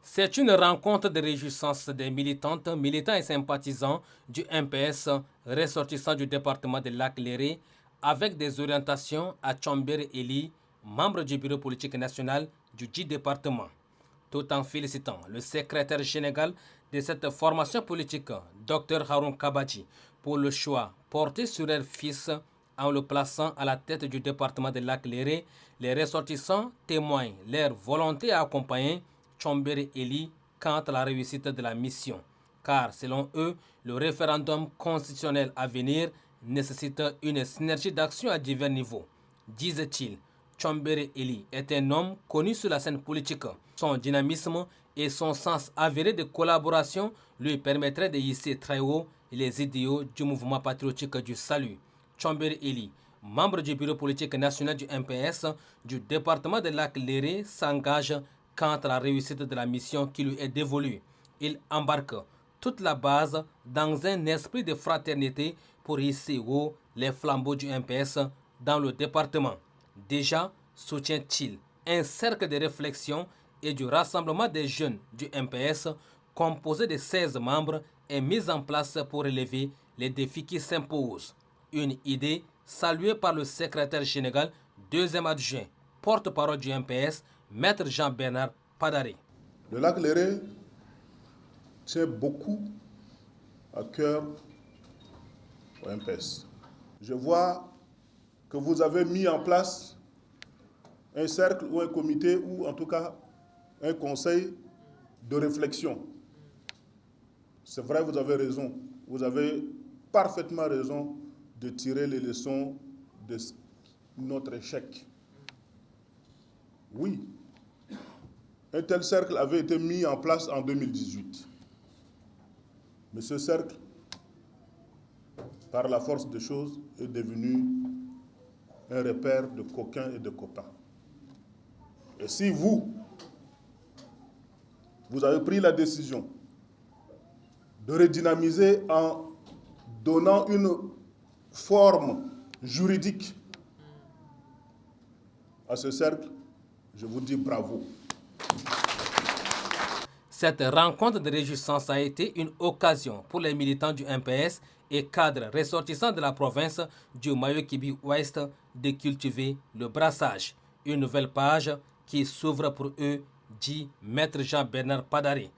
C'est une rencontre de réjouissance des militantes, militants et sympathisants du MPS ressortissant du département de Lac-Léré avec des orientations à Tchombere Eli, membre du bureau politique national du dit département. Tout en félicitant le secrétaire général de cette formation politique, Dr Haroun Kabadji, pour le choix porté sur leur fils en le plaçant à la tête du département de Lac-Léré, les ressortissants témoignent leur volonté à accompagner Tchombere Eli quant à la réussite de la mission. Car selon eux, le référendum constitutionnel à venir nécessite une synergie d'action à divers niveaux. Disait-il, Tchombere Eli est un homme connu sur la scène politique. Son dynamisme et son sens avéré de collaboration lui permettraient de hisser très haut les idéaux du mouvement patriotique du salut. Tchombere Eli, membre du bureau politique national du MPS du département de Lac-Léré, s'engage quant à la réussite de la mission qui lui est dévolue. Il embarque toute la base dans un esprit de fraternité pour hisser haut les flambeaux du MPS dans le département. Déjà soutient-il un cercle de réflexion et du rassemblement des jeunes du MPS composé de 16 membres est mis en place pour relever les défis qui s'imposent. Une idée saluée par le secrétaire général, deuxième adjoint, porte-parole du MPS, Maître Jean-Bernard Padaré. Le lac Léré tient beaucoup à cœur au MPS. Je vois que vous avez mis en place un cercle ou un comité ou en tout cas un conseil de réflexion. C'est vrai, vous avez raison. Vous avez parfaitement raison de tirer les leçons de notre échec. Oui, un tel cercle avait été mis en place en 2018. Mais ce cercle, par la force des choses, est devenu un repère de coquins et de copains. Et si vous avez pris la décision de redynamiser en donnant une forme juridique à ce cercle, je vous dis bravo. Cette rencontre de réjouissance a été une occasion pour les militants du MPS et cadres ressortissants de la province du Mayo-Kibi-Ouest de cultiver le brassage. Une nouvelle page qui s'ouvre pour eux, dit Maître Jean-Bernard Padaré.